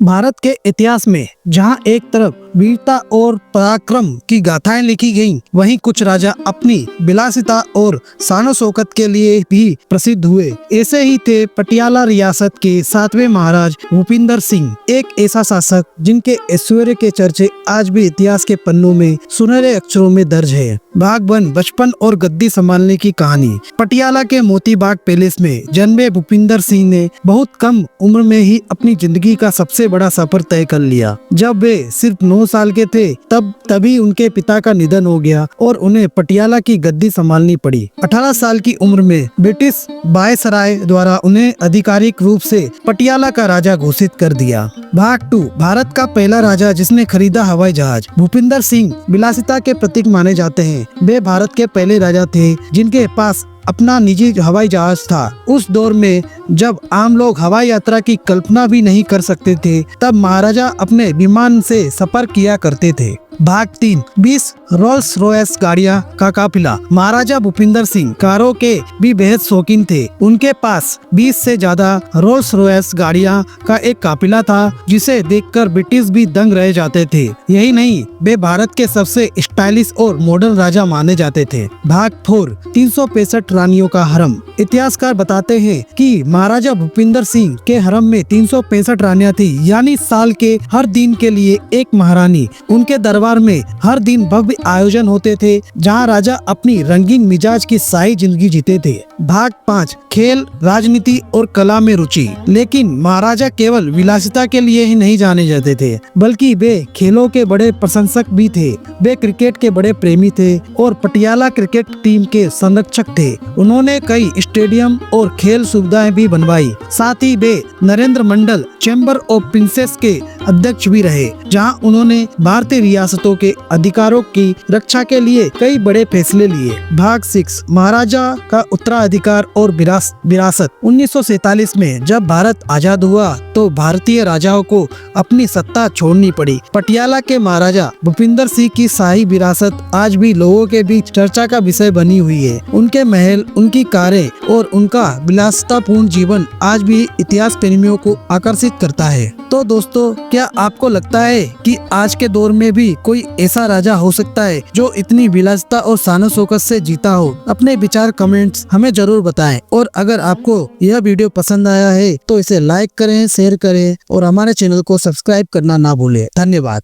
भारत के इतिहास में जहां एक तरफ वीरता और पराक्रम की गाथाएं लिखी गईं, वहीं कुछ राजा अपनी विलासिता और शानो शौकत के लिए भी प्रसिद्ध हुए। ऐसे ही थे पटियाला रियासत के 7वें महाराज भूपिंदर सिंह, एक ऐसा शासक जिनके ऐश्वर्य के चर्चे आज भी इतिहास के पन्नों में सुनहरे अक्षरों में दर्ज है। भाग 1, बचपन और गद्दी संभालने की कहानी। पटियाला के मोती बाग पैलेस में जन्मे भूपिंदर सिंह ने बहुत कम उम्र में ही अपनी जिंदगी का सबसे बड़ा सफर तय कर लिया। जब वे सिर्फ 9 साल के थे तभी उनके पिता का निधन हो गया और उन्हें पटियाला की गद्दी संभालनी पड़ी। 18 साल की उम्र में ब्रिटिश वायसराय द्वारा उन्हें आधिकारिक रूप से पटियाला का राजा घोषित कर दिया। भाग 2, भारत का पहला राजा जिसने खरीदा हवाई जहाज। भूपिंदर सिंह विलासिता के प्रतीक माने जाते हैं। वे भारत के पहले राजा थे जिनके पास अपना निजी हवाई जहाज था। उस दौर में जब आम लोग हवाई यात्रा की कल्पना भी नहीं कर सकते थे, तब महाराजा अपने विमान से सफर किया करते थे। भाग 3, 20 रोल्स रॉयस गाड़ियां का काफिला। महाराजा भूपिंदर सिंह कारों के भी बेहद शौकीन थे। उनके पास 20 से ज्यादा रोल्स रॉयस गाड़ियां का एक काफिला था, जिसे देखकर ब्रिटिश भी दंग रह जाते थे। यही नहीं, वे भारत के सबसे स्टाइलिश और मॉडर्न राजा माने जाते थे। भाग 4, 365 रानियों का हरम। इतिहासकार बताते हैं कि महाराजा भूपिंदर सिंह के हरम में 365 रानियां थी, यानी साल के हर दिन के लिए एक महारानी। उनके दरबार में हर दिन भव्य आयोजन होते थे, जहां राजा अपनी रंगीन मिजाज की शाही जिंदगी जीते थे। भाग 5, खेल, राजनीति और कला में रुचि। लेकिन महाराजा केवल विलासिता के लिए ही नहीं जाने जाते थे, बल्कि वे खेलों के बड़े प्रशंसक भी थे। वे क्रिकेट के बड़े प्रेमी थे और पटियाला क्रिकेट टीम के संरक्षक थे। उन्होंने कई स्टेडियम और खेल सुविधाएं भी बनवाई। साथ ही वे नरेंद्र मंडल चैम्बर ऑफ प्रिंसेस के अध्यक्ष भी रहे, जहां उन्होंने भारतीय रियासतों के अधिकारों की रक्षा के लिए कई बड़े फैसले लिए। भाग 6, महाराजा का उत्तराधिकार और विरासत। 1947 में जब भारत आजाद हुआ तो भारतीय राजाओं को अपनी सत्ता छोड़नी पड़ी। पटियाला के महाराजा भूपिंदर सिंह की शाही विरासत आज भी लोगों के बीच चर्चा का विषय बनी हुई है। उनके महल, उनकी कारें और उनका विलासितापूर्ण जीवन आज भी इतिहास प्रेमियों को आकर्षित करता है। तो दोस्तों, क्या आपको लगता है कि आज के दौर में भी कोई ऐसा राजा हो सकता है जो इतनी विलासिता और शान शौकत से जीता हो? अपने विचार कमेंट्स हमें जरूर बताएं। और अगर आपको यह वीडियो पसंद आया है तो इसे लाइक करें, शेयर करें और हमारे चैनल को सब्सक्राइब करना ना भूलें। धन्यवाद।